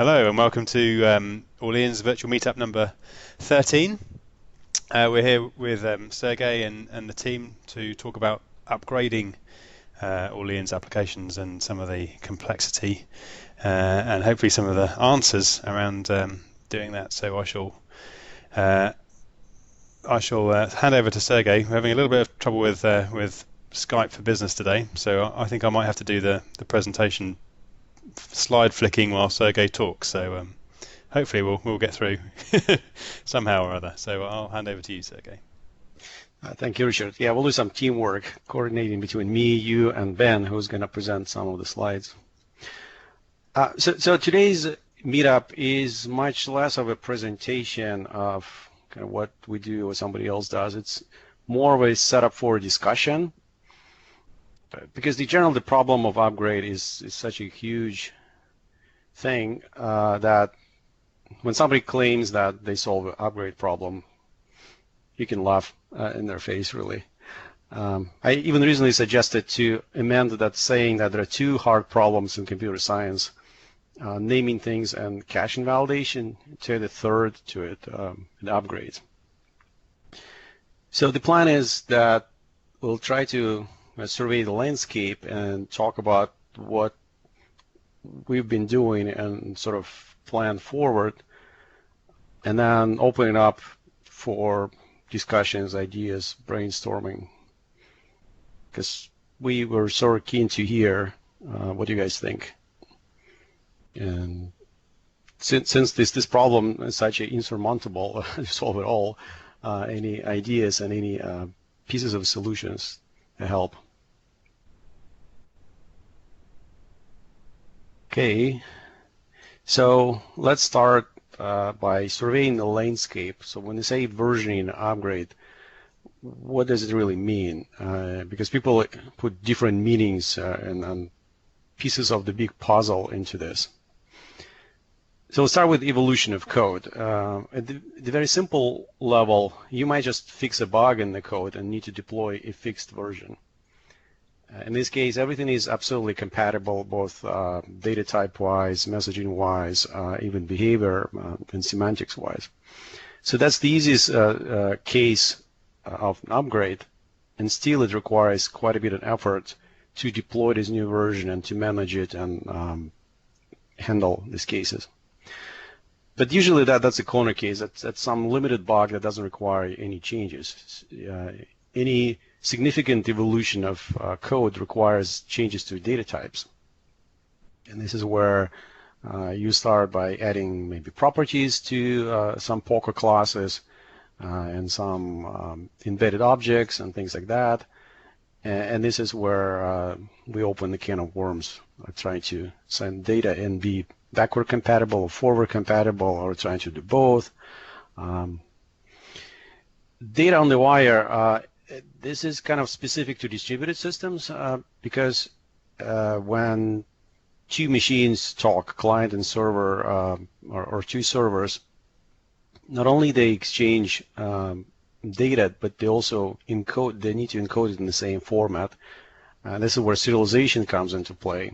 Hello and welcome to Orleans Virtual Meetup number 13. We're here with Sergey and the team to talk about upgrading Orleans applications and some of the complexity and hopefully some of the answers around doing that. So I shall hand over to Sergey. We're having a little bit of trouble with Skype for Business today, so I think I might have to do the presentation slide flicking while Sergey talks. So hopefully we'll get through somehow or other. So I'll hand over to you, Sergey. Thank you, Richard. Yeah, we'll do some teamwork coordinating between me, you, and Ben, who's going to present some of the slides. So today's meetup is much less of a presentation of kind of what we do or somebody else does. It's more of a setup for a discussion, because the problem of upgrade is such a huge thing that when somebody claims that they solve an upgrade problem, you can laugh in their face, really. I even recently suggested to amend that, saying that there are two hard problems in computer science, naming things and cache invalidation, to the third to it, an upgrade. So the plan is that we'll try to survey the landscape and talk about what we've been doing and sort of plan forward, and then open it up for discussions, ideas, brainstorming, because we were sort of keen to hear what you guys think. And since this problem is such an insurmountable to solve it all, any ideas and any pieces of solutions to help. Okay, so let's start by surveying the landscape. So when they say versioning upgrade, what does it really mean? Because people put different meanings and pieces of the big puzzle into this. So we'll start with evolution of code. At the very simple level, you might just fix a bug in the code and need to deploy a fixed version. In this case, everything is absolutely compatible, both data type-wise, messaging-wise, even behavior and semantics-wise. So that's the easiest case of an upgrade, and still it requires quite a bit of effort to deploy this new version and to manage it and handle these cases. But usually that's a corner case. That's some limited bug that doesn't require any changes. Any significant evolution of code requires changes to data types. And this is where you start by adding maybe properties to some Poker classes and some embedded objects and things like that. And this is where we open the can of worms, trying to send data and be backward compatible or forward compatible, or trying to do both. Data on the wire, this is kind of specific to distributed systems because when two machines talk, client and server, or two servers, not only they exchange data, but they also encode. They need to encode it in the same format. This is where serialization comes into play.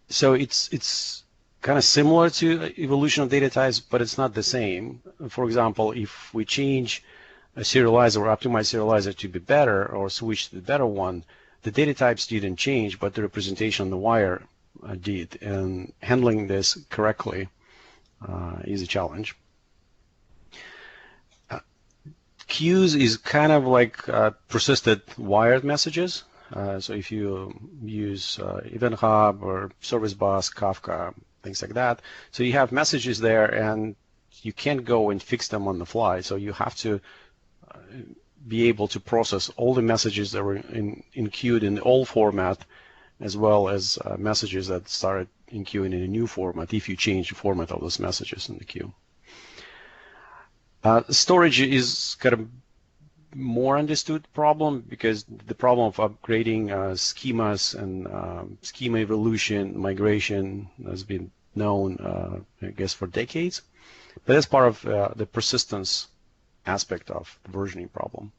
So it's kind of similar to evolution of data types, but it's not the same. For example, if we change a serializer or optimize serializer to be better or switch to the better one, the data types didn't change, but the representation on the wire did. And handling this correctly is a challenge. Queues is kind of like persisted wired messages. So if you use Event Hub or Service Bus, Kafka, things like that, so you have messages there and you can't go and fix them on the fly. So you have to be able to process all the messages that were queued in the old format, as well as messages that started queuing in a new format, if you change the format of those messages in the queue. Storage is kind of more understood problem, because the problem of upgrading schemas and schema evolution, migration has been known, I guess, for decades. But that's part of the persistence aspect of the versioning problem.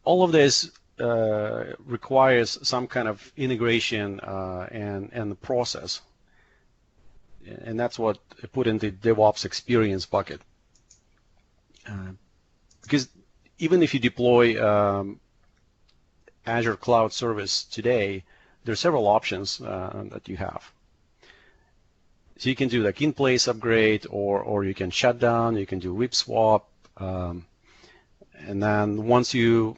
All of this requires some kind of integration and the process, and that's what I put in the DevOps experience bucket. Because even if you deploy Azure Cloud Service today, there are several options that you have. So you can do like in-place upgrade, or you can shut down, you can do whip swap, and then once you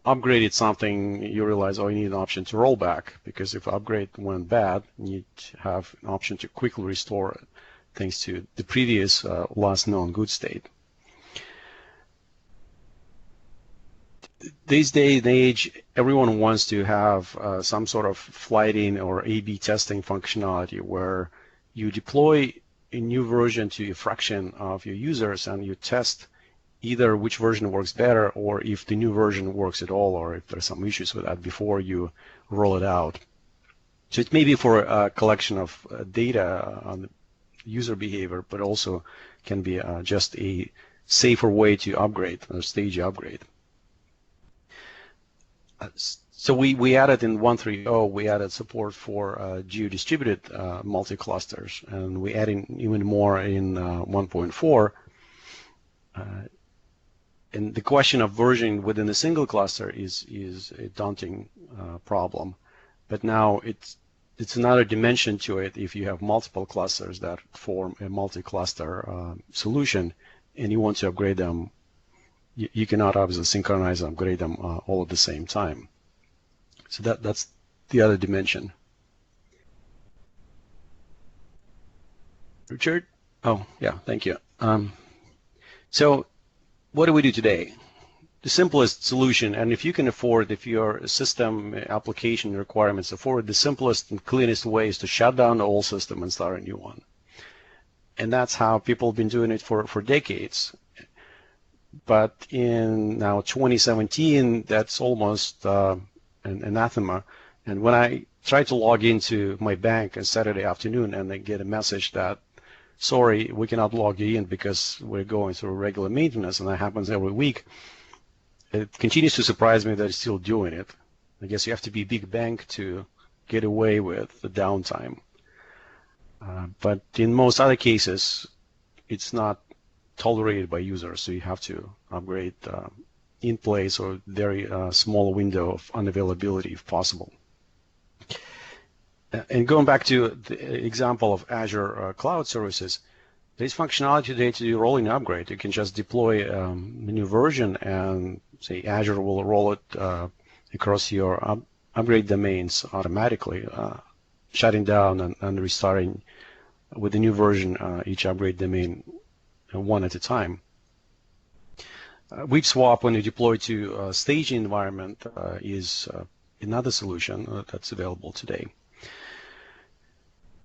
upgraded something, you realize, oh, you need an option to roll back, because if upgrade went bad, you need to have an option to quickly restore things to the previous last known good state. This day and age, everyone wants to have some sort of flighting or A/B testing functionality where you deploy a new version to a fraction of your users and you test either which version works better, or if the new version works at all, or if there's some issues with that before you roll it out. So it may be for a collection of data on user behavior, but also can be just a safer way to upgrade or stage upgrade. So we added in 1.3.0, we added support for geo-distributed multi-clusters, and we added even more in 1.4. And the question of versioning within a single cluster is a daunting problem, but now it's another dimension to it if you have multiple clusters that form a multi-cluster solution, and you want to upgrade them. You cannot obviously synchronize and upgrade them all at the same time. So that's the other dimension. Richard? Oh, yeah, thank you. So what do we do today? The simplest solution, and if you can afford, if your system application requirements afford, the simplest and cleanest way is to shut down the old system and start a new one. And that's how people have been doing it for decades. But in now 2017, that's almost an anathema. And when I try to log into my bank on Saturday afternoon and I get a message that, sorry, we cannot log you in because we're going through regular maintenance, and that happens every week, it continues to surprise me that it's still doing it. I guess you have to be a big bank to get away with the downtime. But in most other cases, it's not tolerated by users, so you have to upgrade in place or very small window of unavailability if possible. And going back to the example of Azure Cloud Services, there's functionality today to do rolling upgrade. You can just deploy a new version and say Azure will roll it across your upgrade domains automatically, shutting down and restarting with the new version each upgrade domain one at a time. Whip swap, when you deploy to a staging environment, is another solution that's available today.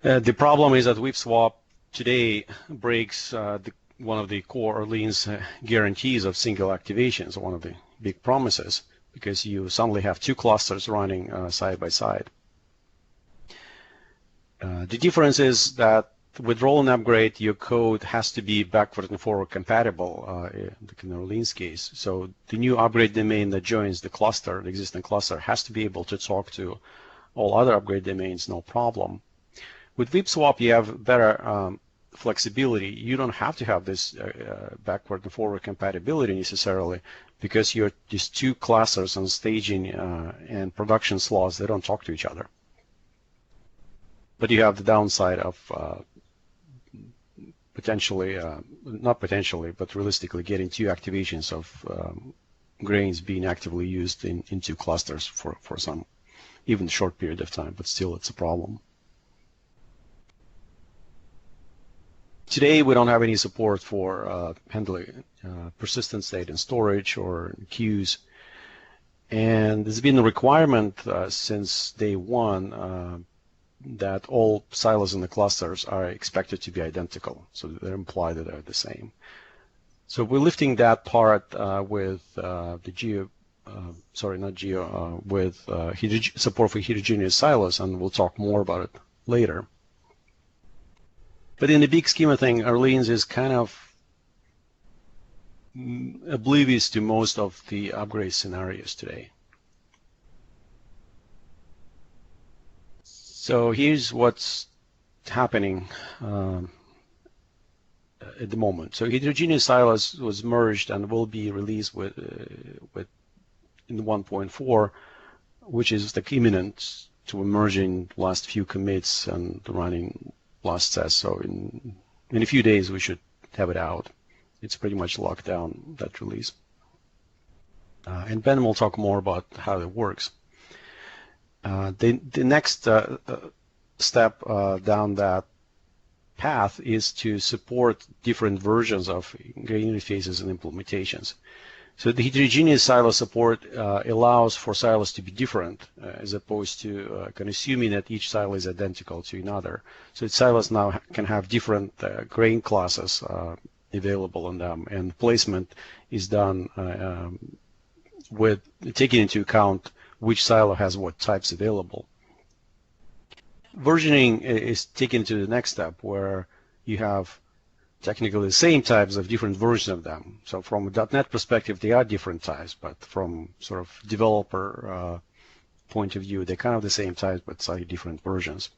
The problem is that whip swap today breaks one of the core Orleans guarantees of single activation, so one of the big promises, because you suddenly have two clusters running side by side. The difference is that with roll and upgrade, your code has to be backward and forward compatible in Orleans case. So the new upgrade domain that joins the cluster, the existing cluster, has to be able to talk to all other upgrade domains, no problem. With whip swap, you have better flexibility. You don't have to have this backward and forward compatibility necessarily, because you're just two clusters on staging and production slots. They don't talk to each other. But you have the downside of potentially, not potentially, but realistically getting two activations of grains being actively used in two clusters for some even short period of time, but still it's a problem. Today we don't have any support for handling persistent state and storage or queues, and there's been a requirement since day one that all silos in the clusters are expected to be identical, so they're implied that they're the same. So we're lifting that part with the geo, with support for heterogeneous silos, and we'll talk more about it later. But in the big scheme of things, Orleans is kind of oblivious to most of the upgrade scenarios today. So here's what's happening at the moment. So heterogeneous silos was merged and will be released with in 1.4, which is like imminent to merging last few commits and running last test. So in a few days we should have it out. It's pretty much locked down, that release. And Ben will talk more about how it works. The next step down that path is to support different versions of grain interfaces and implementations. So the heterogeneous silo support allows for silos to be different as opposed to kind of assuming that each silo is identical to another. So silos now can have different grain classes available in them, and placement is done with taking into account which silo has what types available. Versioning is taken to the next step, where you have technically the same types of different versions of them. So from a .NET perspective, they are different types, but from sort of developer point of view, they're kind of the same types, but slightly different versions.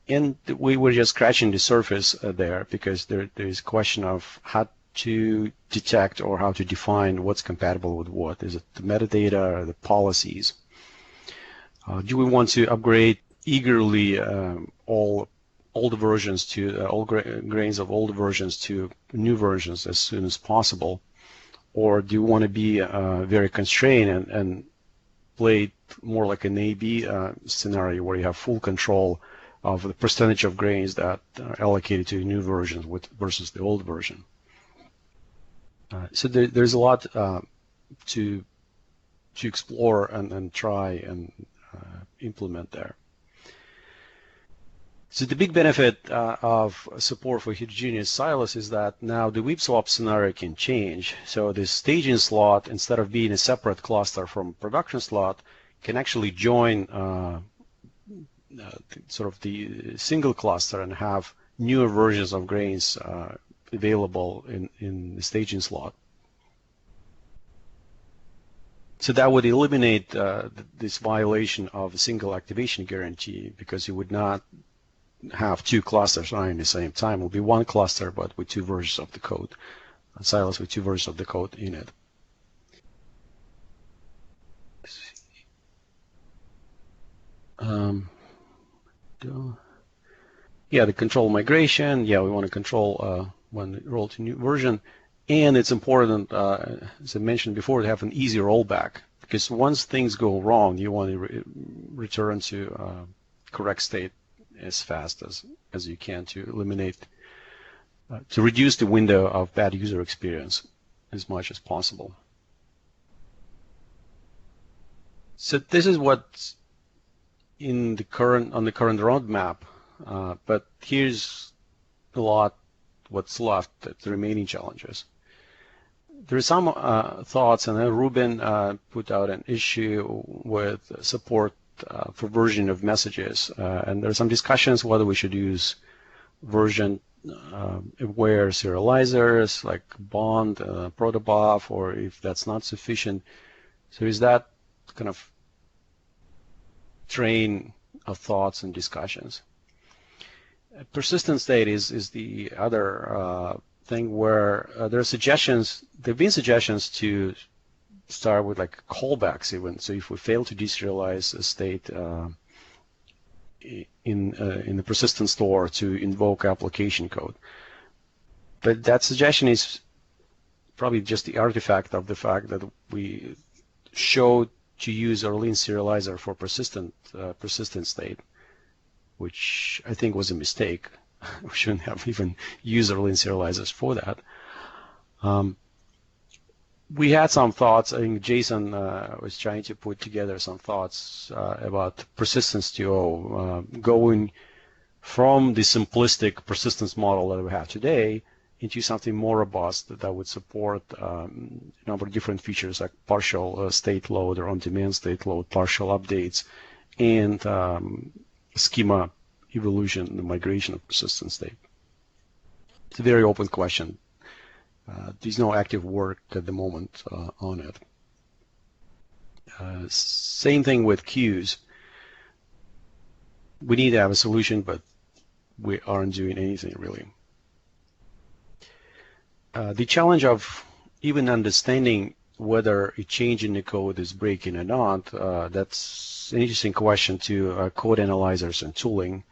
And we were just scratching the surface there, because there is a question of how to detect or how to define what's compatible with what. Is it the metadata or the policies? Do we want to upgrade eagerly all the versions to all grains of old versions to new versions as soon as possible, or do you want to be very constrained and play more like an A/B scenario where you have full control of the percentage of grains that are allocated to new versions versus the old version? So there's a lot to explore and try and implement there. So the big benefit of support for heterogeneous silos is that now the whip swap scenario can change. So the staging slot, instead of being a separate cluster from production slot, can actually join sort of the single cluster and have newer versions of grains available in the staging slot. So that would eliminate this violation of a single activation guarantee, because you would not have two clusters running at the same time. It will be one cluster, but with two versions of the code, silos with two versions of the code in it. Yeah, the control migration. Yeah, we want to control when we roll to new version. And it's important, as I mentioned before, to have an easy rollback, because once things go wrong, you want to return to correct state as fast as you can to eliminate, to reduce the window of bad user experience as much as possible. So this is what's on the current roadmap, but here's a lot what's left, the remaining challenges. There are some thoughts, and then Ruben put out an issue with support for version of messages, and there are some discussions whether we should use version aware serializers like bond, protobuf, or if that's not sufficient. So is that kind of train of thoughts and discussions. Persistent state is the other thing where there are suggestions. There have been suggestions to start with like callbacks even. So if we fail to deserialize a state in the persistent store, to invoke application code. But that suggestion is probably just the artifact of the fact that we showed to use our lean serializer for persistent state, which I think was a mistake. We shouldn't have even used our lean serializers for that. We had some thoughts. I think Jason was trying to put together some thoughts about persistence to going from the simplistic persistence model that we have today into something more robust that would support a number of different features like partial state load or on-demand state load, partial updates, and schema evolution, the migration of persistent state. It's a very open question. There's no active work at the moment on it. Same thing with queues. we need to have a solution, but we aren't doing anything really. The challenge of even understanding whether a change in the code is breaking or not, that's an interesting question to code analyzers and tooling,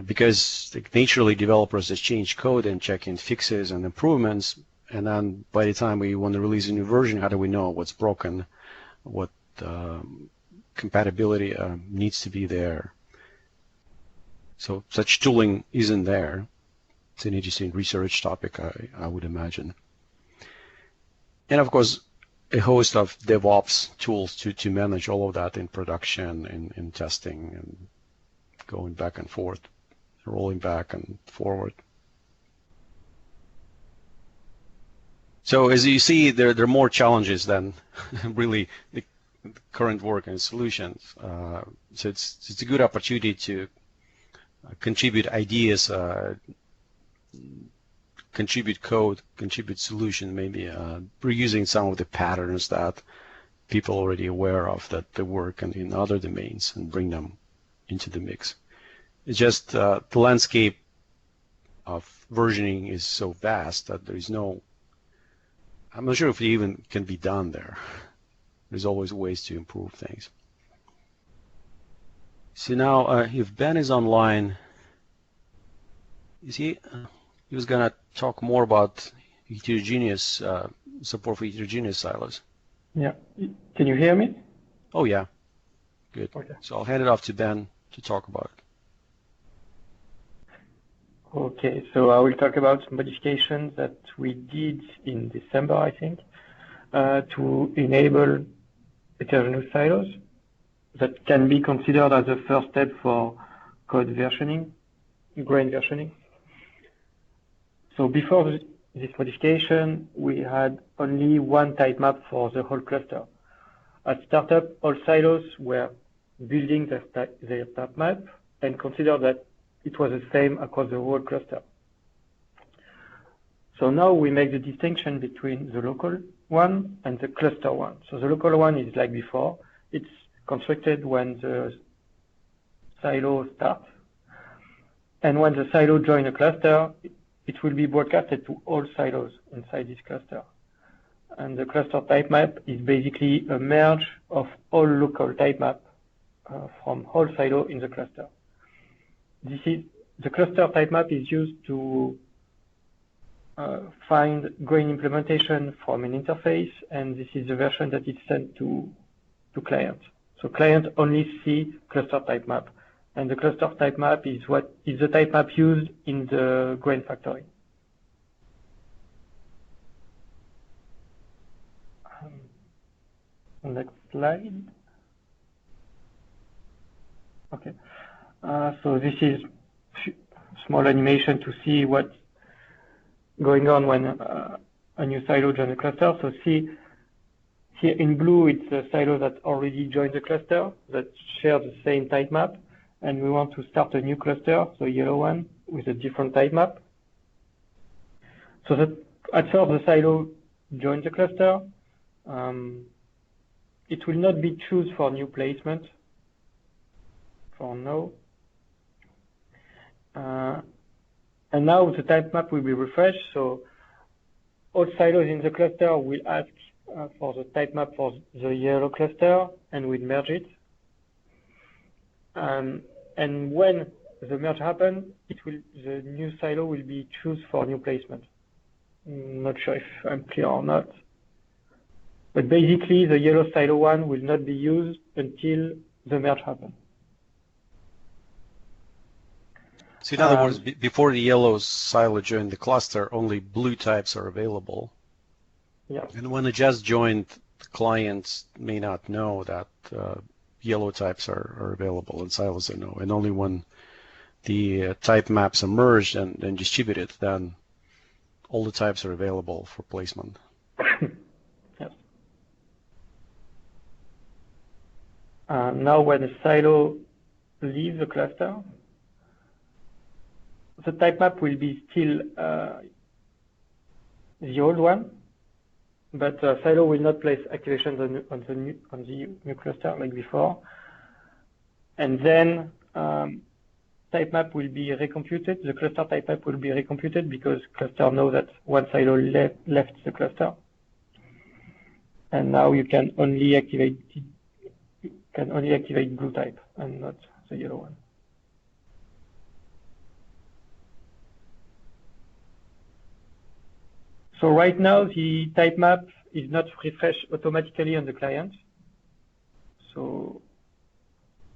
because naturally developers just change code and check in fixes and improvements, and then by the time we want to release a new version, how do we know what's broken, what compatibility needs to be there? So such tooling isn't there. It's an interesting research topic, I would imagine. And of course, a host of DevOps tools to manage all of that in production, in testing, and going back and forth, rolling back and forward. So as you see, there are more challenges than really the current work and solutions. So it's a good opportunity to contribute ideas, contribute code, contribute solution, maybe reusing some of the patterns that people already aware of that they work in other domains and bring them into the mix. It's just the landscape of versioning is so vast that there is no, I'm not sure if it even can be done there. There's always ways to improve things. So now if Ben is online, is he? He was going to talk more about heterogeneous support for heterogeneous silos. Yeah. Can you hear me? Oh, yeah. Good. Okay. So I'll hand it off to Ben to talk about it. Okay. So I will talk about some modifications that we did in December, I think, to enable heterogeneous silos that can be considered as a first step for code versioning, grain versioning. So before this modification, we had only one type map for the whole cluster. At startup, all silos were building their type map and considered that it was the same across the whole cluster. So now we make the distinction between the local one and the cluster one. So the local one is like before. It's constructed when the silo starts. And when the silo joins a cluster, it will be broadcasted to all silos inside this cluster. And the cluster type map is basically a merge of all local type map from all silo in the cluster. The cluster type map is used to find grain implementation from an interface, and this is the version that is sent to client. So client only see cluster type map. And the cluster type map is what is the type map used in the grain factory. Next slide. Okay. So this is small animation to see what's going on when a new silo joins the cluster. So see here in blue, it's a silo that already joined the cluster that shares the same type map. And we want to start a new cluster, so yellow one, with a different type map. So that at first the silo joins the cluster. It will not be chosen for new placement for now. And now the type map will be refreshed. So all silos in the cluster will ask for the type map for the yellow cluster and will merge it. And when the merge happens, the new silo will be chosen for new placement. Not sure if I'm clear or not. But basically, the yellow silo one will not be used until the merge happens. So in other words, before the yellow silo joined the cluster, only blue types are available. Yeah. And when it just joined, the clients may not know that yellow types are available and silos are no. And only when the type maps are merged and distributed, then all the types are available for placement. Yes. Now when a silo leaves the cluster, the type map will be still the old one, but silo will not place activations on the new cluster like before. And then type map will be recomputed. The cluster type map will be recomputed because cluster knows that one silo left the cluster. And now you can only activate blue type and not the yellow one. So right now the type map is not refreshed automatically on the client. So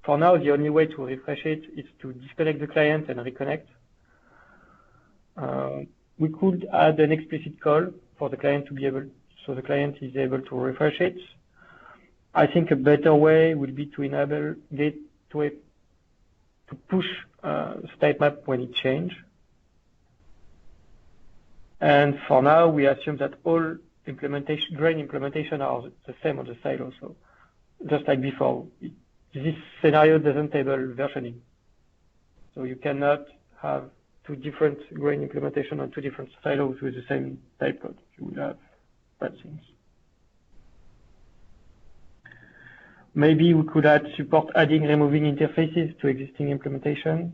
for now, the only way to refresh it is to disconnect the client and reconnect. We could add an explicit call for the client to be able, so the client is able to refresh it. I think a better way would be to enable gateway to push type map when it changes. And for now, we assume that all grain implementation are the same on the silo. So just like before, this scenario doesn't table versioning. So you cannot have two different grain implementation on two different silos with the same type code. You will have bad things. Maybe we could add support removing interfaces to existing implementation,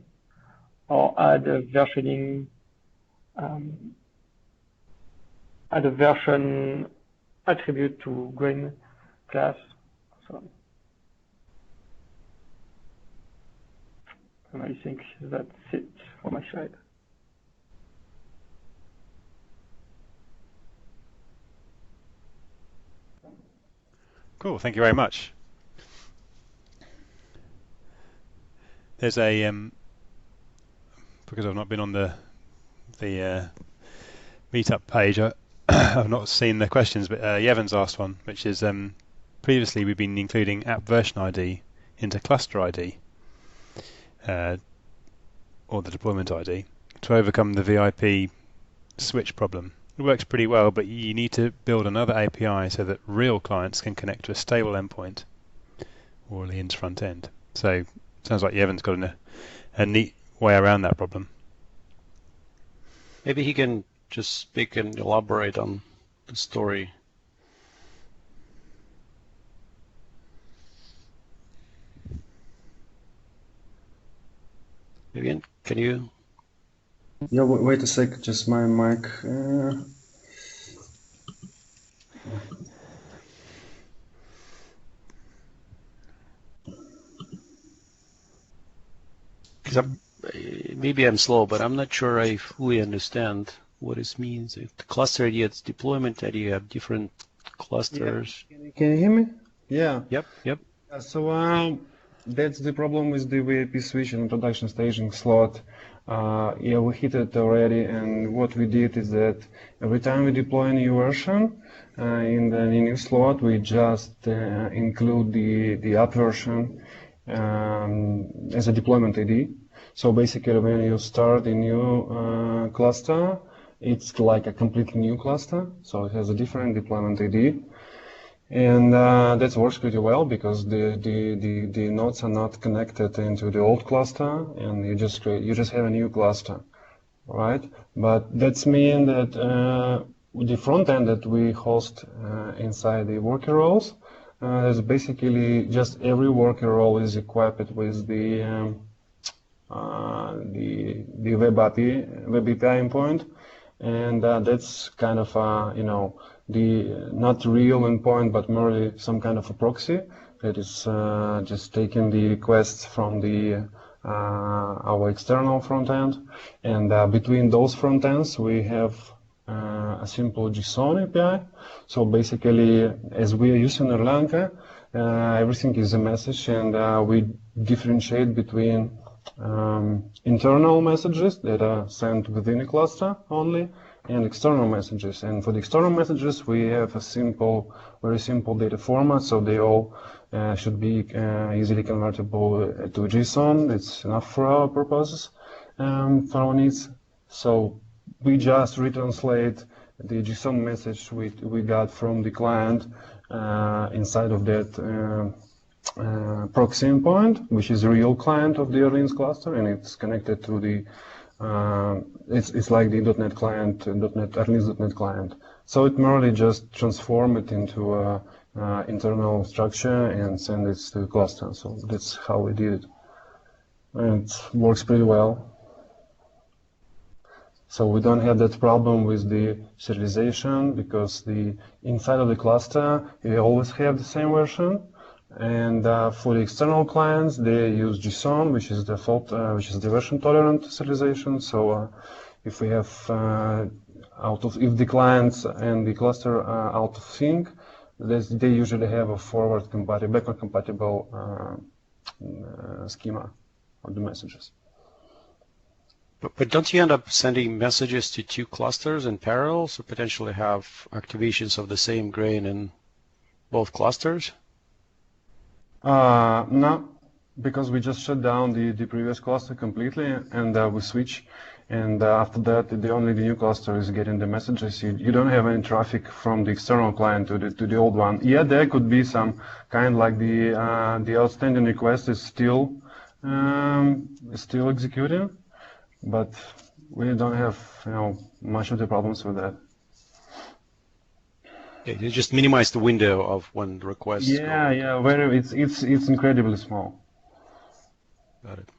or add a versioning, add a version attribute to grain class. So and I think that's it for my slide. Cool, thank you very much. There's a because I've not been on the Meetup page, I've not seen the questions, but Yevan's asked one, which is previously we've been including app version ID into cluster ID or the deployment ID to overcome the VIP switch problem. It works pretty well, but you need to build another API so that real clients can connect to a stable endpoint or Orleans front end. So sounds like Yevan's got a neat way around that problem. Maybe he can just speak and elaborate on the story. Vivian, can you? Yeah, wait a sec, just my mic. Maybe I'm slow, but I'm not sure I fully understand what this means. If the cluster ID, it's deployment ID, you have different clusters. Yeah. Can you hear me? Yeah. Yep. So that's the problem with the VIP switch and production staging slot. Yeah, we hit it already, and what we did is that every time we deploy a new version in the new slot, we just include the app version as a deployment ID. So basically, when you start a new cluster, it's like a completely new cluster, so it has a different deployment ID. And that works pretty well because the nodes are not connected into the old cluster, and you just have a new cluster, right? But that's mean that the front end that we host inside the worker roles is basically just every worker role is equipped with the web API endpoint, and that's kind of the not real endpoint, but merely some kind of a proxy that is just taking the requests from the our external front end, and between those front ends we have a simple JSON API. So basically, as we are using Erlang, everything is a message, and we differentiate between internal messages that are sent within a cluster only, and external messages. And for the external messages, we have a very simple data format, so they all should be easily convertible to JSON. It's enough for our purposes, for our needs. So we just retranslate the JSON message we got from the client inside of that proxy endpoint, which is a real client of the Orleans cluster, and it's connected to the it's like the .NET client, Orleans.NET client. So it merely just transform it into a internal structure and send it to the cluster. So that's how we did it. and it works pretty well. So we don't have that problem with the serialization because the inside of the cluster you always have the same version. And for the external clients, they use JSON, which is the version tolerant serialization. So if we have if the clients and the cluster are out of sync, they usually have a backward compatible schema of the messages. But don't you end up sending messages to two clusters in parallel, so potentially have activations of the same grain in both clusters? No, because we just shut down the previous cluster completely, and we switch. And after that, only the new cluster is getting the messages. You don't have any traffic from the external client to the old one. Yeah, there could be some kind like the outstanding request is still executing, but we don't have much of the problems with that. Okay, you just minimize the window of when the requests go. Yeah, it's incredibly small. Got it.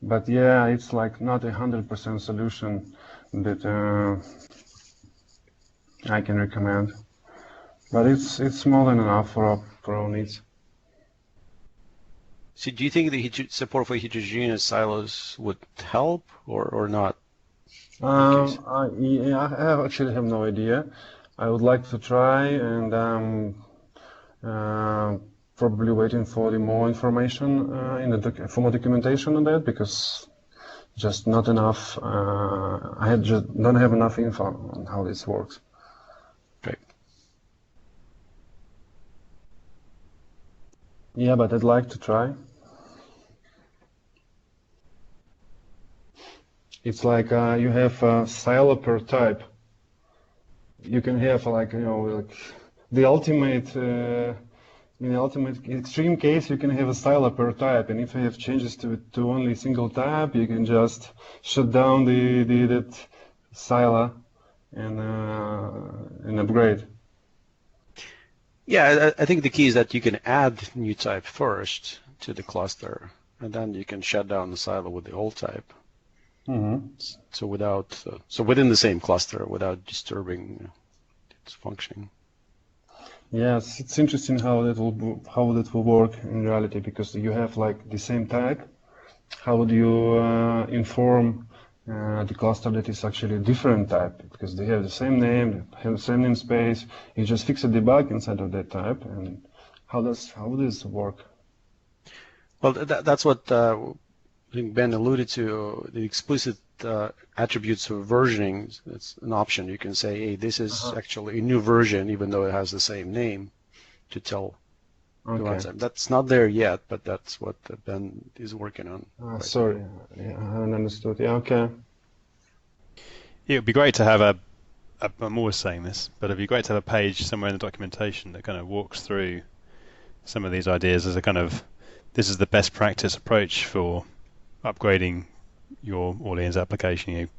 But yeah, it's like not 100% solution that I can recommend. But it's more than enough for our needs. So do you think the support for heterogeneous silos would help or not? I actually have no idea. I would like to try, and probably waiting for the more information for more documentation on that, because just not enough. I just don't have enough info on how this works. Great. Yeah, but I'd like to try. It's like you have a silo per type. You can have like the ultimate. In the ultimate extreme case, you can have a silo per type, and if you have changes to only a single type, you can just shut down that silo and upgrade. Yeah, I think the key is that you can add new type first to the cluster, and then you can shut down the silo with the old type. Mm-hmm. So within the same cluster without disturbing its functioning. Yes, it's interesting how that will work in reality, because you have like the same tag. How do you inform the cluster that is actually a different type? Because they have the same name, they have the same namespace. You just fix a debug inside of that type, and how does this work? Well, that's what I think Ben alluded to. The explicit attributes of versioning. It's an option. You can say, hey, this is actually a new version, even though it has the same name, to tell the runtime. That's not there yet, but that's what Ben is working on. Sorry, I haven't understood. Yeah, okay. It would be great to have I'm always saying this, but it'd be great to have a page somewhere in the documentation that kind of walks through some of these ideas as a kind of, this is the best practice approach for upgrading your Orleans application.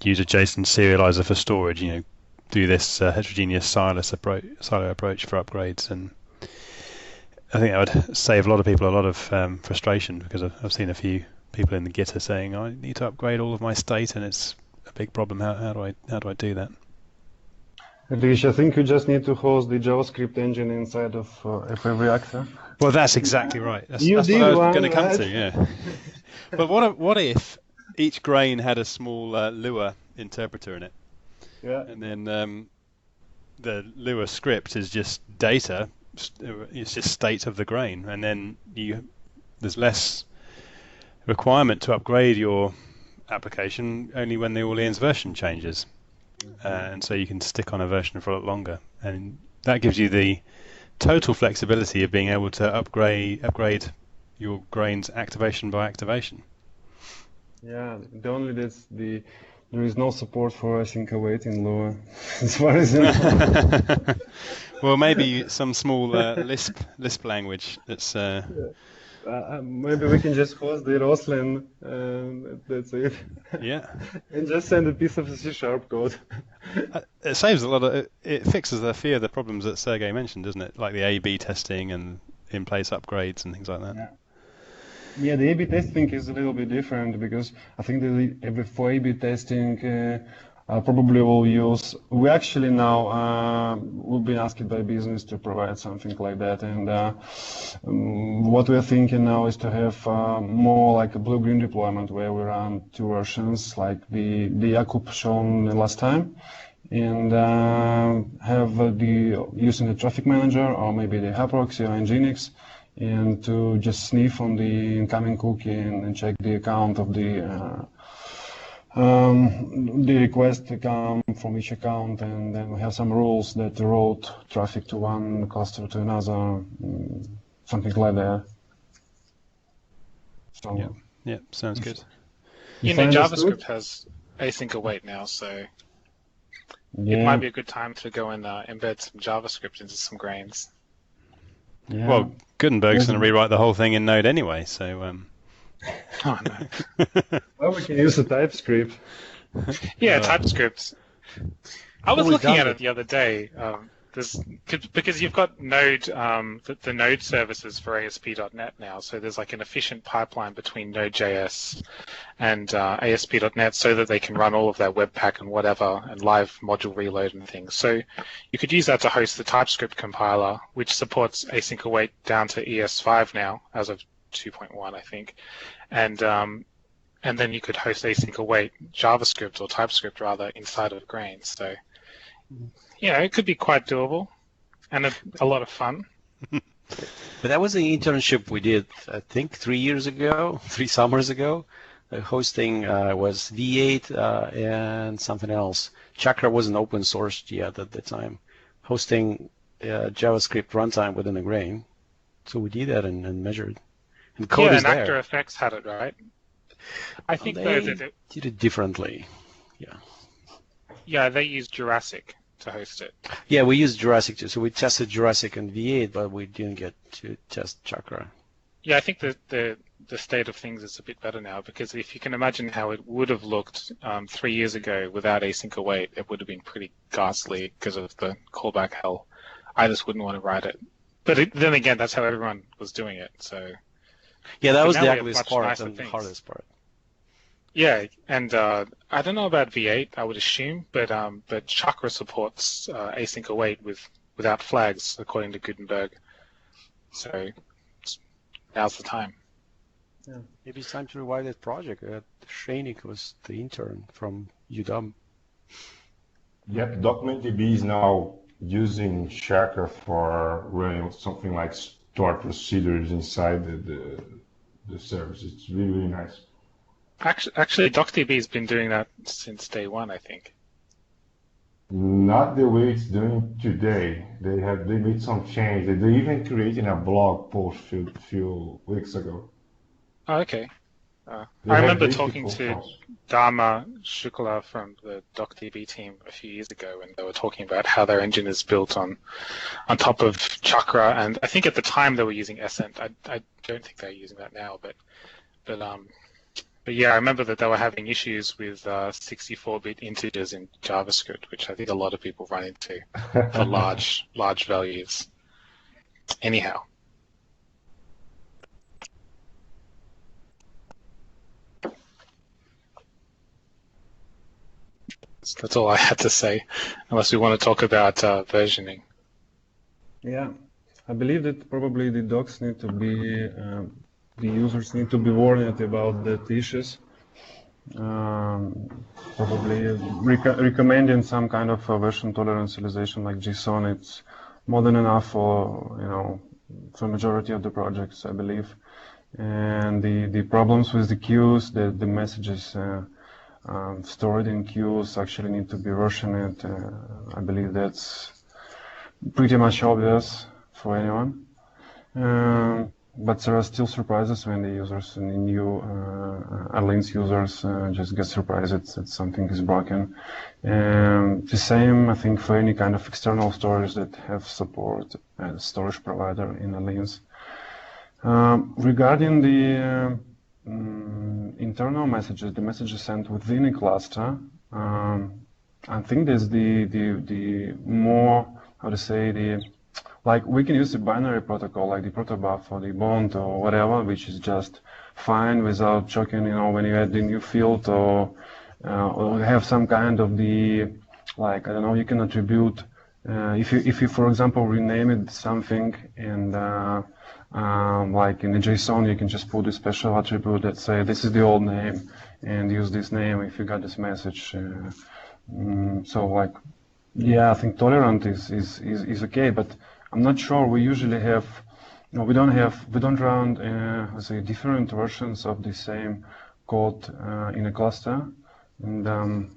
Use a JSON serializer for storage. Do this heterogeneous silo approach for upgrades, and I think that would save a lot of people a lot of frustration, because I've seen a few people in the Gitter saying, I need to upgrade all of my state, and it's a big problem. How do I do that? Alish, I think you just need to host the JavaScript engine inside of every actor. Well, that's exactly right. That's what I was going to come to. Yeah. But what if each grain had a small Lua interpreter in it? Yeah. And then the Lua script is just data. It's just state of the grain, and then there's less requirement to upgrade your application only when the Orleans version changes, and so you can stick on a version for a lot longer, and that gives you the total flexibility of being able to upgrade your grains activation by activation. Yeah, there is no support for Asyncwait in Lua, as far as I know. Well, maybe some small Lisp language that's. Maybe we can just host the Roslyn, that's it. Yeah. And just send a piece of C# code. It saves a lot of. It fixes a few of the problems that Sergey mentioned, doesn't it? Like the A/B testing and in-place upgrades and things like that. Yeah. Yeah, the A/B testing is a little bit different because I think that for A/B testing, probably will use. We actually now we've been asked by business to provide something like that, and what we're thinking now is to have more like a blue-green deployment where we run two versions, like the Jakub shown last time, and have the using the traffic manager or maybe the hub proxy or Nginx, and to just sniff on the incoming cookie and check the account of the request come from each account, and then we have some rules that route traffic to one cluster to another, something like that. So yeah, sounds good. JavaScript has async await now, so it might be a good time to go and embed some JavaScript into some grains. Yeah. Well, Gutenberg's going to rewrite the whole thing in Node anyway, so. Oh no. Well, we can use the TypeScript. Yeah, TypeScript. I was looking at it the other day. Because you've got Node, the Node services for ASP.NET now, so there's like an efficient pipeline between Node.js and ASP.NET so that they can run all of their Webpack and whatever and live module reload and things. So you could use that to host the TypeScript compiler, which supports async await down to ES5 now, as of 2.1, I think, and then you could host async await JavaScript or TypeScript rather inside of Grains. So yeah, it could be quite doable and a lot of fun. But that was the internship we did, I think, 3 summers ago. The hosting was V8 and something else. Chakra wasn't open sourced yet at the time. Hosting JavaScript runtime within a grain. So we did that and measured. And code is and there. Actor Effects had it, right? I think they did it differently. Yeah, they used Jurassic to host it. Yeah, we used Jurassic too. So we tested Jurassic and V8, but we didn't get to test Chakra. Yeah, I think the state of things is a bit better now, because if you can imagine how it would have looked 3 years ago without async await, it would have been pretty ghastly because of the callback hell. I just wouldn't want to write it. But then again, that's how everyone was doing it. So yeah, that was now the we have ugliest much part nicer and the things. hardest part. Yeah, and I don't know about V8, I would assume, but Chakra supports async await without flags, according to Gutenberg. So now's the time. Yeah. Maybe it's time to revive that project. Shainik was the intern from UW. Yep, DocTV is now using Chakra for running something like store procedures inside the service. It's really, really nice. Actually, DocTV has been doing that since day one, I think. Not the way it's doing today. They made some change. They even created a blog post a few weeks ago. Oh, okay. I remember talking to Dharma Shukla from the DocTV team a few years ago, and they were talking about how their engine is built on top of Chakra, and I think at the time they were using Essent. I don't think they're using that now, but yeah, I remember that they were having issues with 64-bit integers in JavaScript, which I think a lot of people run into for large values. Anyhow. That's all I had to say, unless we want to talk about versioning. Yeah, I believe that probably the docs need to be, the users need to be warned about the issues. Probably recommending some kind of version tolerance serialization like JSON, it's more than enough for, for majority of the projects, I believe. And the problems with the queues, the messages stored in queues actually need to be versioned. I believe that's pretty much obvious for anyone. But there are still surprises when the users, and the new Arlene's users just get surprised that something is broken. The same, I think, for any kind of external storage that have support as storage provider in Arlene's. Regarding the internal messages, the messages sent within a cluster, I think there's the more, how to say, like we can use the binary protocol like the protobuf or the bond or whatever, which is just fine without checking, when you add the new field or have some kind of the, like, I don't know, you can attribute, if you, for example, rename it something and like in a JSON, you can just put a special attribute that say this is the old name and use this name if you got this message. So like, yeah, I think tolerant is okay, but I'm not sure. We usually have, we don't run, let's say, different versions of the same code in a cluster, and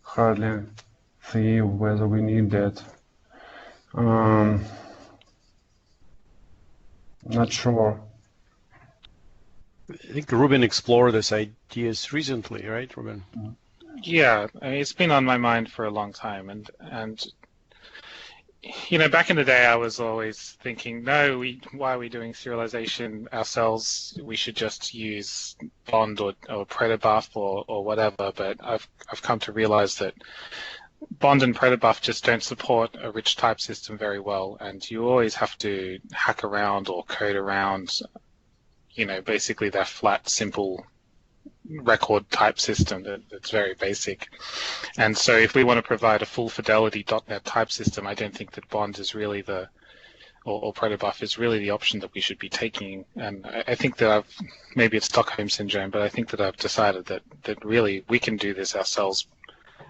hardly see whether we need that. Not sure. I think Ruben explored this ideas recently, right, Ruben? Yeah, I mean, it's been on my mind for a long time, and back in the day, I was always thinking, no, why are we doing serialization ourselves? We should just use Bond or Protobuf or whatever. But I've come to realize that Bond and Protobuf just don't support a rich type system very well, and you always have to hack around or code around, basically that flat, simple record type system that's very basic. And so if we want to provide a full fidelity .NET type system, I don't think that Bond is really or Protobuf is really the option that we should be taking. And I think that maybe it's Stockholm syndrome, but I think that I've decided that really we can do this ourselves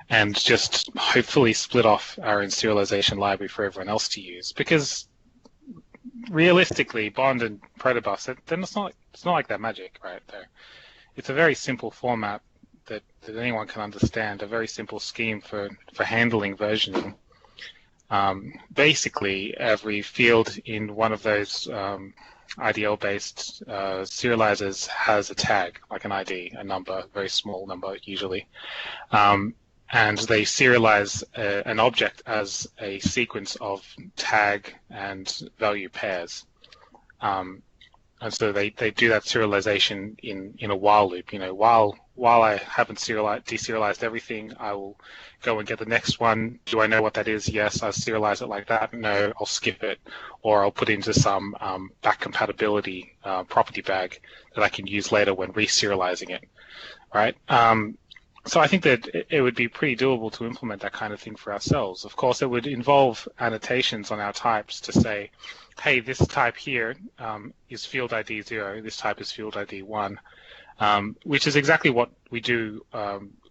and just hopefully split off our own serialization library for everyone else to use. Because realistically, Bond and Protobuf, then it's not like that magic, right? It's a very simple format that anyone can understand, a very simple scheme for handling versioning. Basically, every field in one of those IDL-based serializers has a tag, like an ID, a number, a very small number usually. And they serialize an object as a sequence of tag and value pairs. And so they do that serialization in a while loop. While I haven't deserialized everything, I will go and get the next one. Do I know what that is? Yes, I serialize it like that. No, I'll skip it, or I'll put into some back compatibility property bag that I can use later when reserializing it, right? So I think that it would be pretty doable to implement that kind of thing for ourselves. Of course, it would involve annotations on our types to say, hey, this type here is field ID 0, this type is field ID 1, which is exactly what we do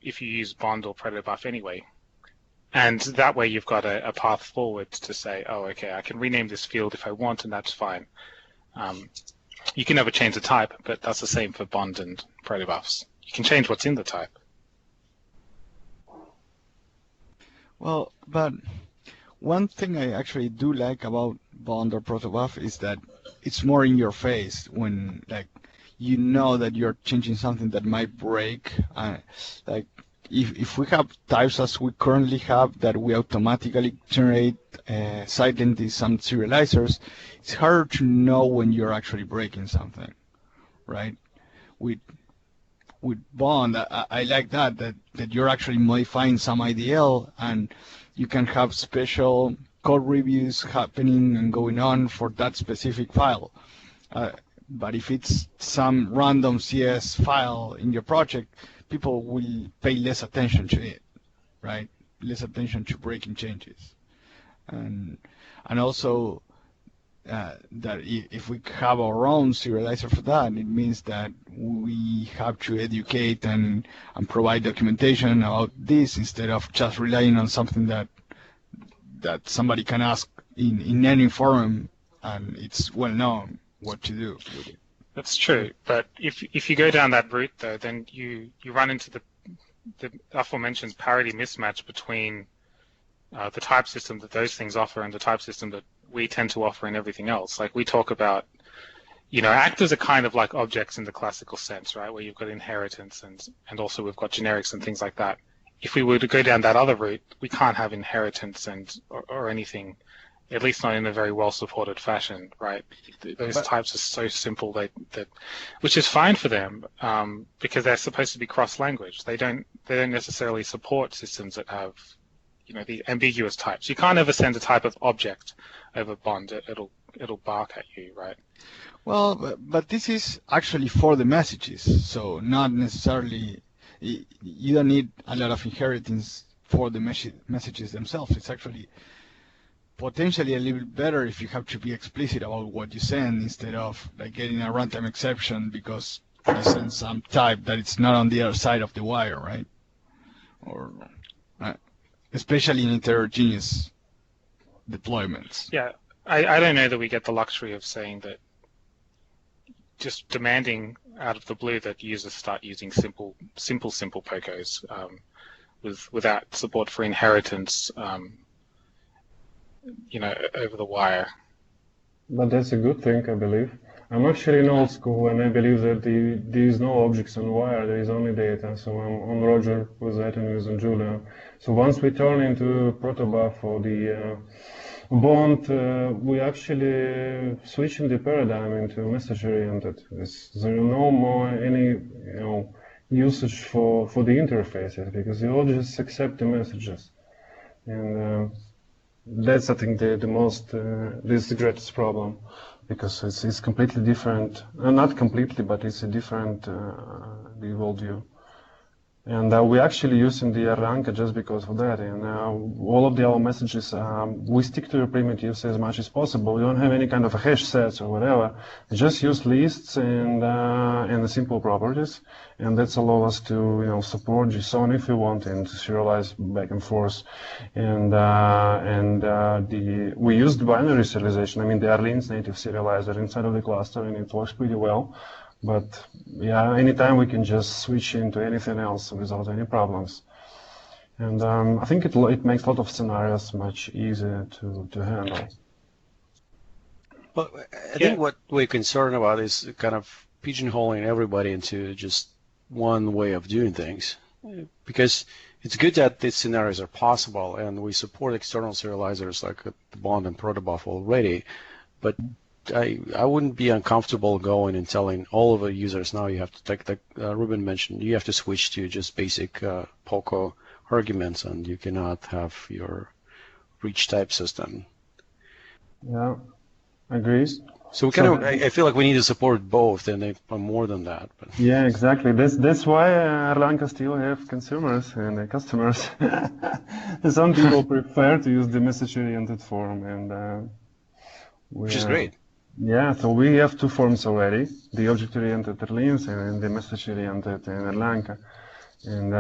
if you use Bond or Protobuf anyway. And that way you've got a path forward to say, oh, okay, I can rename this field if I want, and that's fine. You can never change the type, but that's the same for Bond and Protobufs. You can change what's in the type. Well, but one thing I actually do like about Bond or Protobuf is that it's more in your face when, like, you know that you're changing something that might break. Like, if we have types as we currently have that we automatically generate silently some serializers, it's harder to know when you're actually breaking something, right? With Bond, I like that you're actually modifying some IDL, and you can have special code reviews happening and going on for that specific file. But if it's some random CS file in your project, people will pay less attention to it, right? Less attention to breaking changes. And also that if we have our own serializer for that, it means that we have to educate and provide documentation about this instead of just relying on something that somebody can ask in any forum, and it's well known what to do with it. That's true, but if you go down that route though, then you run into the aforementioned parity mismatch between the type system that those things offer and the type system that we tend to offer in everything else. Like we talk about, actors are kind of like objects in the classical sense, right? Where you've got inheritance and also we've got generics and things like that. If we were to go down that other route, we can't have inheritance or anything, at least not in a very well-supported fashion, right? Those types are so simple that which is fine for them because they're supposed to be cross-language. They don't necessarily support systems that have the ambiguous types. You can't ever send a type of object over Bond. It'll it'll bark at you, right? Well, but this is actually for the messages, so not necessarily, you don't need a lot of inheritance for the messages themselves. It's actually potentially a little bit better if you have to be explicit about what you send instead of like getting a runtime exception because you send some type that it's not on the other side of the wire, right? Or especially in heterogeneous deployments. Yeah, I don't know that we get the luxury of saying that, just demanding out of the blue that users start using simple POCOs without support for inheritance, over the wire. But that's a good thing, I believe. I'm actually in old school, and I believe that there is no objects on wire, there is only data. So I'm on Roger with that and using Julia. So once we turn into protobuf or the bond, we actually switching the paradigm into message-oriented. There is no more any usage for the interfaces because they all just accept the messages, and that's I think the most this is the greatest problem because it's completely different. Not completely, but it's a different the worldview. And we're actually using the Erlang just because of that. And all of our messages, we stick to the primitives as much as possible. We don't have any kind of a hash sets or whatever. We just use lists and the simple properties. And that's allow us to support JSON if we want and to serialize back and forth. And we used binary serialization. I mean the Arlene's native serializer inside of the cluster, and it works pretty well. But yeah, anytime we can just switch into anything else without any problems. And I think it makes a lot of scenarios much easier to handle. Well, I think what we're concerned about is kind of pigeonholing everybody into just one way of doing things. Because it's good that these scenarios are possible, and we support external serializers like the Bond and protobuf already, but I wouldn't be uncomfortable going and telling all of the users now you have to take, like Ruben mentioned, you have to switch to just basic POCO arguments, and you cannot have your reach type system. Yeah, agrees. So we kind of, I feel like we need to support both, and they are more than that. But. Yeah, exactly. That's why Erlang still have consumers and customers. Some people prefer to use the message-oriented form, and which is great. Yeah, so we have two forms already: the object-oriented Erlins and the message-oriented in Erlang. And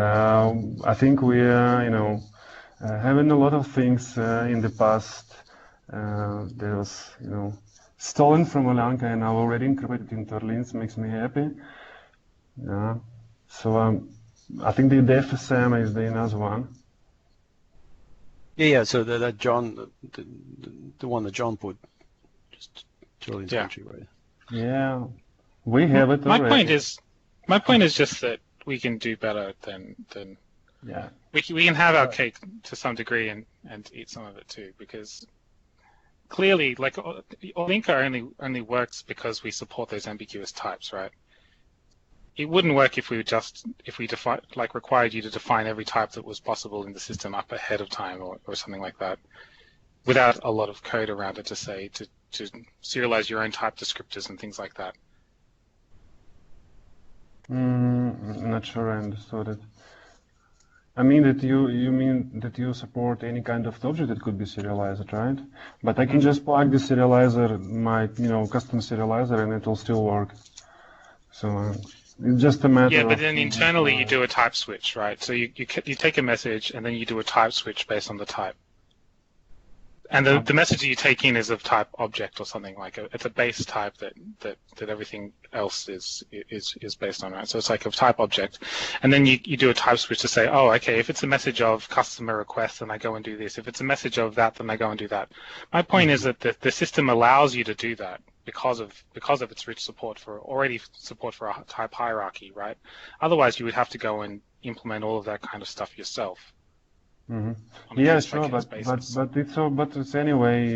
I think we are, having a lot of things in the past. There was, stolen from Erlang and now already incorporated into Erlins makes me happy. Yeah. So I think the FSM is the another one. Yeah. So that John, the one that John put, just totally country, right? Yeah, we have it already. My point is just that we can do better than yeah. We can have our cake to some degree and eat some of it too, because clearly, like Olinka only works because we support those ambiguous types, right? It wouldn't work if we required you to define every type that was possible in the system up ahead of time or something like that, without a lot of code around it to say to serialize your own type descriptors and things like that. I'm not sure I understood it. I mean that you mean that you support any kind of object that could be serialized, right? But I can just plug the serializer, my custom serializer, and it will still work. So it's just a matter. Yeah, but then internally you do a type switch, right? So you take a message and then you do a type switch based on the type. And the message that you take in is of type object or something like it's a base type that everything else is based on, right? So it's like a type object, and then you do a type switch to say, oh, okay, if it's a message of customer request, then I go and do this. If it's a message of that, then I go and do that. My point is that the system allows you to do that because of its rich support for a type hierarchy, right? Otherwise, you would have to go and implement all of that kind of stuff yourself. Mm-hmm. Yeah, sure, but it's anyway,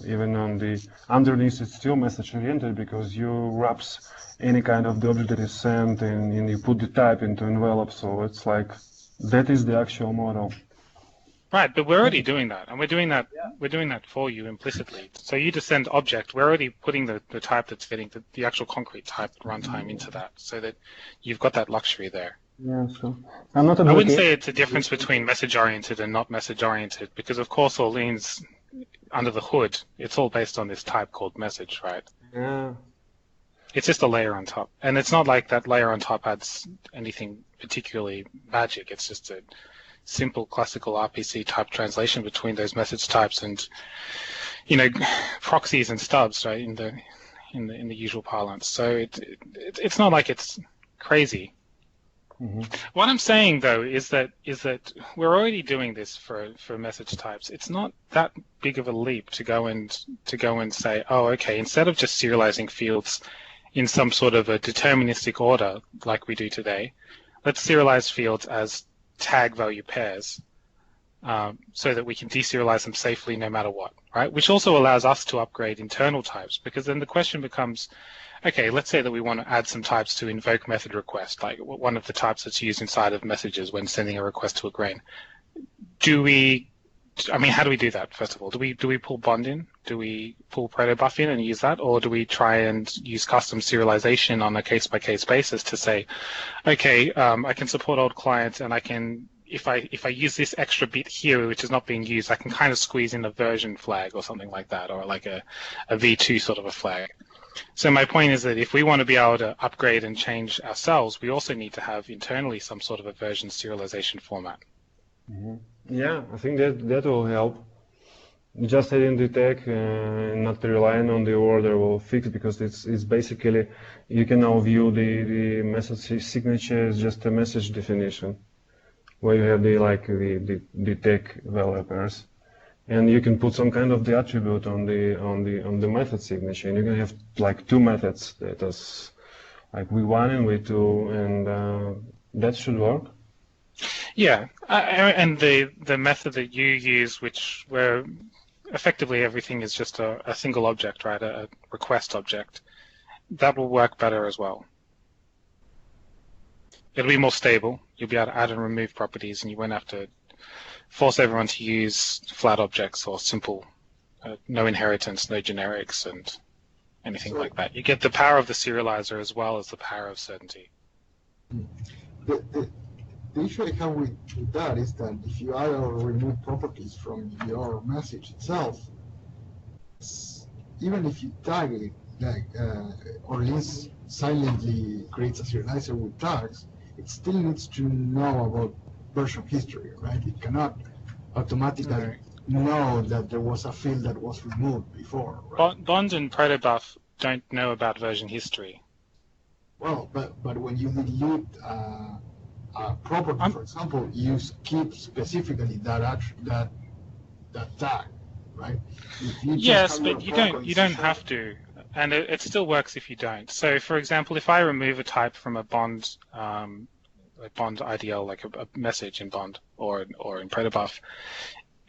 even on the underneath it's still message oriented because you wraps any kind of the object that is sent and you put the type into envelope, so it's like that is the actual model. Right, but we're already doing that, and we're doing that for you implicitly. So you just send object. We're already putting the type that's getting the actual concrete type runtime into that, so that you've got that luxury there. Yeah, so I'm not I wouldn't say it's a difference between message-oriented and not message-oriented, because of course Orleans, under the hood, it's all based on this type called message, right? Yeah. It's just a layer on top, and it's not like that layer on top adds anything particularly magic. It's just a simple classical RPC type translation between those message types and, proxies and stubs, right? In the usual parlance. So it's not like it's crazy. Mm-hmm. What I'm saying though is that we're already doing this for message types. It's not that big of a leap to go and say, oh, okay, instead of just serializing fields in some sort of a deterministic order like we do today, let's serialize fields as tag value pairs, so that we can deserialize them safely no matter what, right? Which also allows us to upgrade internal types, because then the question becomes, okay, let's say that we want to add some types to invoke method request, like one of the types that's used inside of messages when sending a request to a grain. How do we do that, first of all? Do we pull bond in? Do we pull protobuf in and use that? Or do we try and use custom serialization on a case-by-case basis to say, okay, I can support old clients, and I can, if I use this extra bit here, which is not being used, I can kind of squeeze in a version flag or something like that, or like a V2 sort of a flag. So my point is that if we want to be able to upgrade and change ourselves, we also need to have internally some sort of a version serialization format. Mm-hmm. Yeah, I think that will help. Just adding the tag and not relying on the order will fix, because it's basically, you can now view the message signature as just a message definition, where you have the tag value pairs, and you can put some kind of the attribute on the method signature, and you can have like two methods that is like V1 and V2, and that should work. Yeah, and the method that you use, where effectively everything is just a single object, right, a request object, that will work better as well. It'll be more stable. You'll be able to add and remove properties, and you won't have to force everyone to use flat objects or simple, no inheritance, no generics, and anything like that. You get the power of the serializer as well as the power of certainty. The issue I have with that is that if you add or remove properties from your message itself, even if you tag it, Orleans silently creates a serializer with tags, it still needs to know about version history, right? It cannot automatically know that there was a field that was removed before. Right? Bond and protobuf don't know about version history. Well, but when you delete a property, for example, you keep specifically that tag, right? Yes, but you don't have to, and it still works if you don't. So, for example, if I remove a type from a bond IDL, like a message in bond or in protobuf,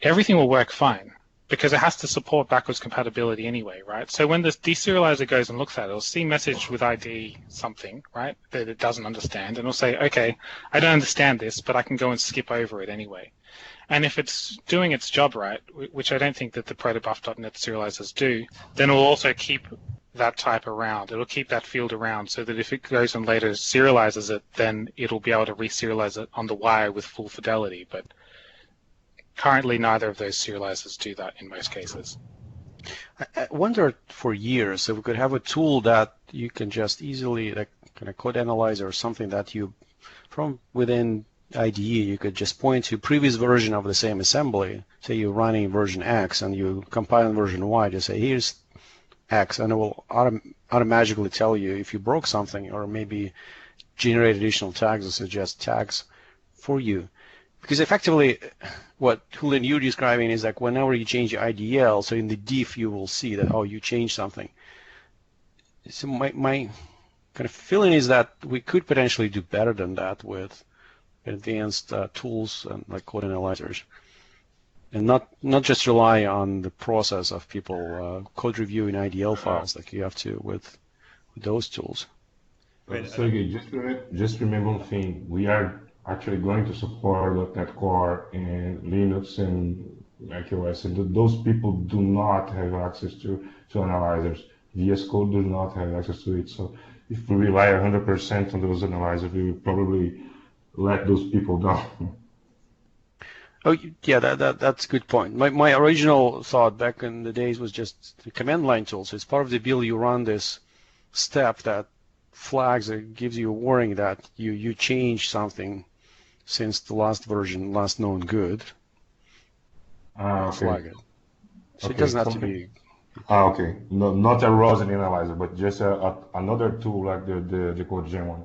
everything will work fine, because it has to support backwards compatibility anyway, right? So when this deserializer goes and looks at it, it'll see message with ID something, right, that it doesn't understand, and it'll say, okay, I don't understand this, but I can go and skip over it anyway. And if it's doing its job right, which I don't think that the protobuf.net serializers do, then it'll also keep that type around. It'll keep that field around, so that if it goes and later serializes it, then it'll be able to reserialize it on the wire with full fidelity. But currently, neither of those serializers do that in most cases. I wondered for years if we could have a tool that you can just easily, like kind of code analyzer or something that you, from within IDE, you could just point to previous version of the same assembly. Say you're running version X and you compile version Y, just say here's X, and it will automatically tell you if you broke something, or maybe generate additional tags or suggest tags for you. Because effectively, what Julian you're describing is like whenever you change your IDL, so in the diff you will see that, oh, you changed something. So my kind of feeling is that we could potentially do better than that with advanced tools and like code analyzers, and not just rely on the process of people code reviewing IDL files like you have to with those tools. Sergey, just remember one thing: we are actually going to support .NET Core and Linux and macOS, and those people do not have access to analyzers. VS Code does not have access to it. So if we rely 100% on those analyzers, we will probably let those people down. Oh, yeah, that's a good point. My original thought back in the days was just the command line tool. So it's part of the build. You run this step that flags, it gives you a warning that you changed something since the last version, last known good. Okay. Flag it. So Okay, it doesn't have to something- be. Okay. No, not a Rosin analyzer, but just another tool like the Cogen one.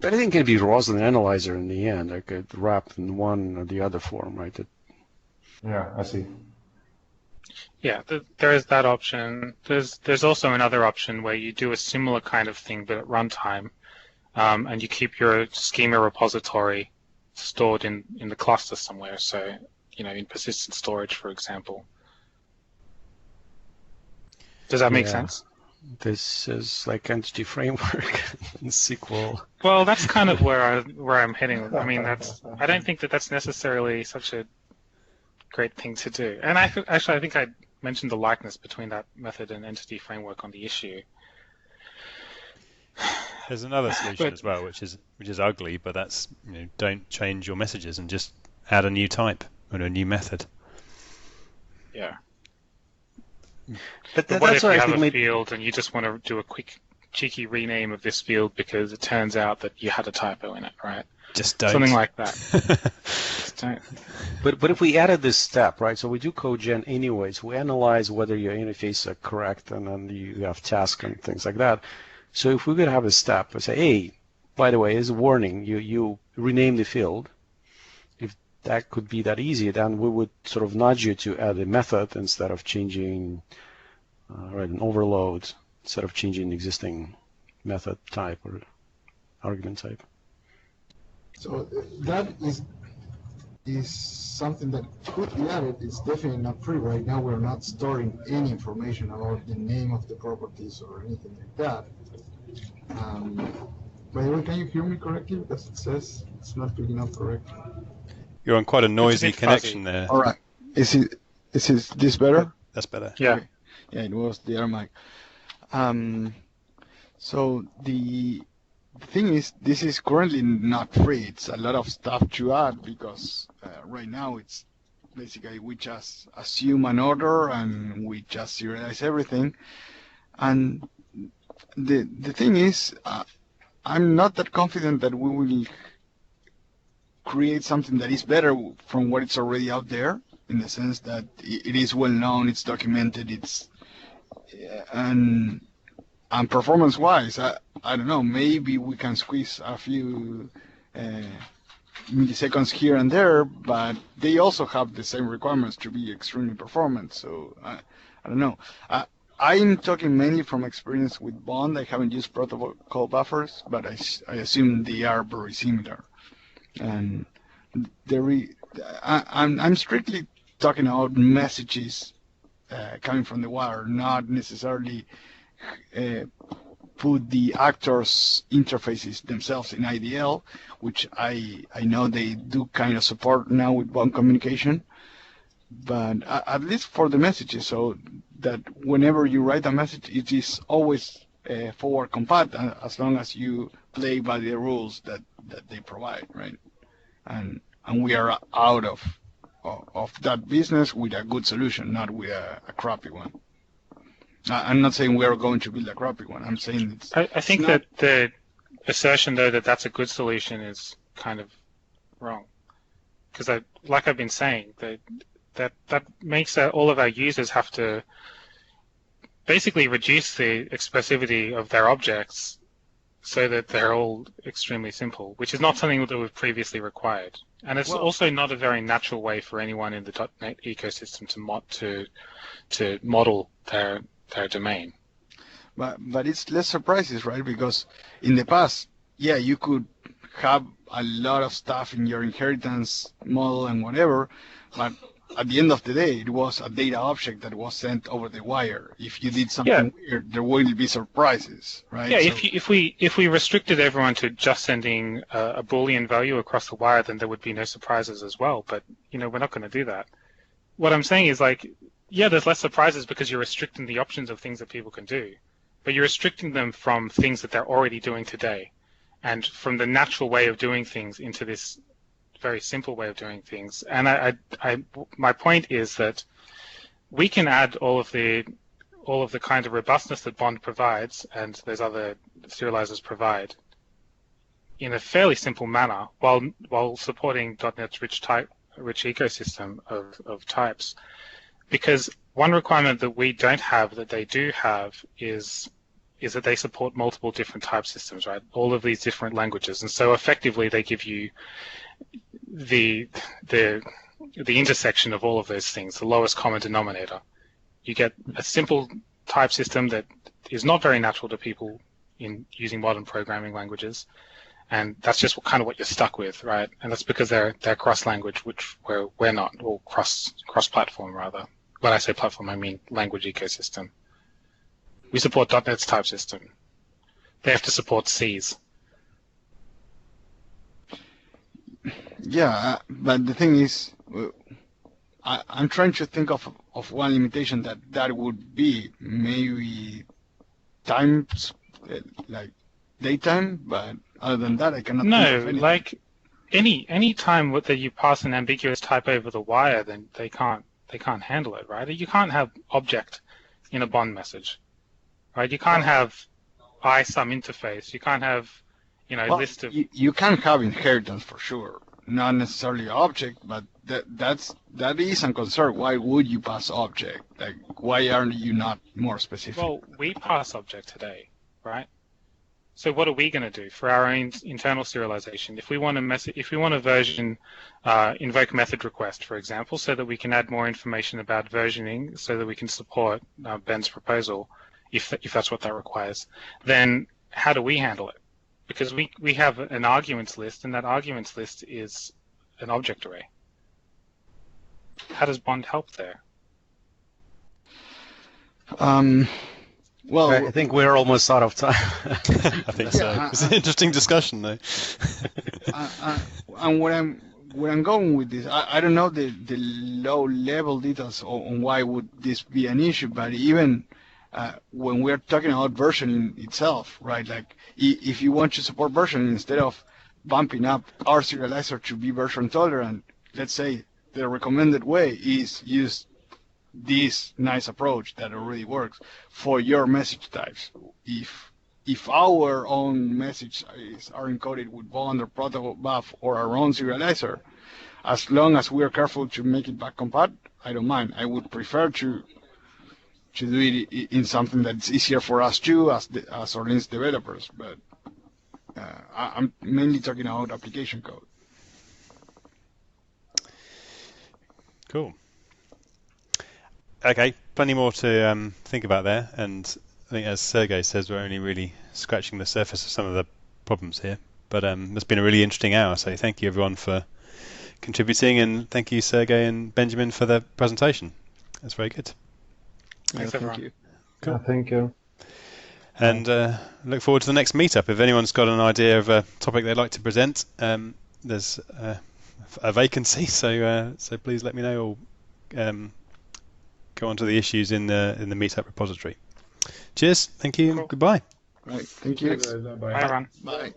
But I think it can be Rosin analyzer in the end. I could wrap in one or the other form, right? Yeah, I see. Yeah, there is that option. There's also another option where you do a similar kind of thing, but at runtime, and you keep your schema repository stored in the cluster somewhere. So, in persistent storage, for example. Does that make sense? This is like entity framework in SQL. Well, that's kind of where I'm heading. I mean, I don't think that's necessarily such a great thing to do. And I think I mentioned the likeness between that method and entity framework on the issue. There's another solution as well, which is ugly, but that's don't change your messages and just add a new type or a new method. Yeah. But what if you have a field and you just want to do a quick, cheeky rename of this field because it turns out that you had a typo in it, right? Just don't. Something like that. Just don't. But if we added this step, right? So we do Cogen anyways. We analyze whether your interfaces are correct, and then you have tasks and things like that. So if we could have a step, we say, hey, by the way, as a warning, you rename the field. If that could be that easy, then we would sort of nudge you to add a method instead of changing, an overload, instead of changing existing method type or argument type. So that is something that could be added. It's definitely not free. Right now we're not storing any information about the name of the properties or anything like that. By the way, can you hear me correctly? Because it says it's not picking up correctly. You're on quite a noisy connection there. All right. Is this better? That's better. Yeah. Okay. Yeah, it was the other mic. So the thing is, this is currently not free. It's a lot of stuff to add because right now it's basically we just assume an order and we just serialize everything. And the thing is, I'm not that confident that we will create something that is better from what it's already out there, in the sense that it is well known, it's documented, and performance-wise, I don't know, maybe we can squeeze a few milliseconds here and there, but they also have the same requirements to be extremely performant. So I don't know. I'm talking mainly from experience with Bond. I haven't used protocol buffers, but I assume they are very similar. And I'm strictly talking about messages coming from the wire, not necessarily put the actors' interfaces themselves in IDL, which I know they do kind of support now with Bond communication, but at least for the messages, so that whenever you write a message, it is always forward compat as long as you play by the rules that they provide, right? And we are out of that business with a good solution, not with a crappy one. I'm not saying we are going to build a crappy one. I'm saying it's. I think that the assertion, though, that that's a good solution is kind of wrong, because like I've been saying, that makes all of our users have to basically reduce the expressivity of their objects so that they're all extremely simple, which is not something that we've previously required. And it's also not a very natural way for anyone in the .NET ecosystem to model their domain. But it's less surprises, right? Because in the past, yeah, you could have a lot of stuff in your inheritance model and whatever, but at the end of the day, it was a data object that was sent over the wire. If you did something weird, there will be surprises, right? Yeah, So, if we restricted everyone to just sending a Boolean value across the wire, then there would be no surprises as well. But we're not going to do that. What I'm saying is there's less surprises because you're restricting the options of things that people can do, but you're restricting them from things that they're already doing today, and from the natural way of doing things into this very simple way of doing things. And my point is that we can add all of the kind of robustness that Bond provides and those other serializers provide in a fairly simple manner while supporting .NET's rich ecosystem of types. Because one requirement that we don't have that they do have is that they support multiple different type systems, right? All of these different languages. And so effectively they give you the intersection of all of those things, the lowest common denominator. You get a simple type system that is not very natural to people in using modern programming languages, and that's just kind of what you're stuck with, right? And that's because they're cross-language, which we're not, or cross-platform rather. When I say platform, I mean language ecosystem. We support .NET's type system. They have to support C's. yeah, but the thing is, I'm trying to think of one limitation that would be maybe times, like daytime, but other than that, I cannot think of anything. Like any time that you pass an ambiguous type over the wire, then they can't handle it, right? You can't have object in a Bond message, right? You can't have some interface. You can't have list of. You can have inheritance for sure, not necessarily object, but that is a concern. Why would you pass object? Like, why aren't you not more specific? Well, we pass object today, right? So what are we going to do for our own internal serialization? If we want a version invoke method request, for example, so that we can add more information about versioning, so that we can support Ben's proposal, if that's what that requires, then how do we handle it? Because we have an arguments list, and that arguments list is an object array. How does Bond help there? Well, I think we're almost out of time. I think so. It's an interesting discussion, though. And where I'm going with this, I don't know the low-level details on why would this be an issue, but even when we're talking about versioning itself, right? Like, if you want to support versioning, instead of bumping up our serializer to be version tolerant, let's say the recommended way is use this nice approach that already works for your message types. If our own messages are encoded with Bond or protobuf or our own serializer, as long as we're careful to make it back compat, I don't mind. I would prefer to do it in something that's easier for us too, as Orleans developers. But I'm mainly talking about application code. Cool. Okay, plenty more to think about there, and I think, as Sergey says, we're only really scratching the surface of some of the problems here. But it's been a really interesting hour, so thank you everyone for contributing, and thank you Sergey and Benjamin for the presentation. That's very good. Thanks, everyone. Thank you. Cool. Thank you. And look forward to the next meetup. If anyone's got an idea of a topic they'd like to present, there's a vacancy, so please let me know, or go on to the issues in the Meetup repository. Cheers, thank you, Cool. goodbye. Right, thank you. Bye, everyone. Bye.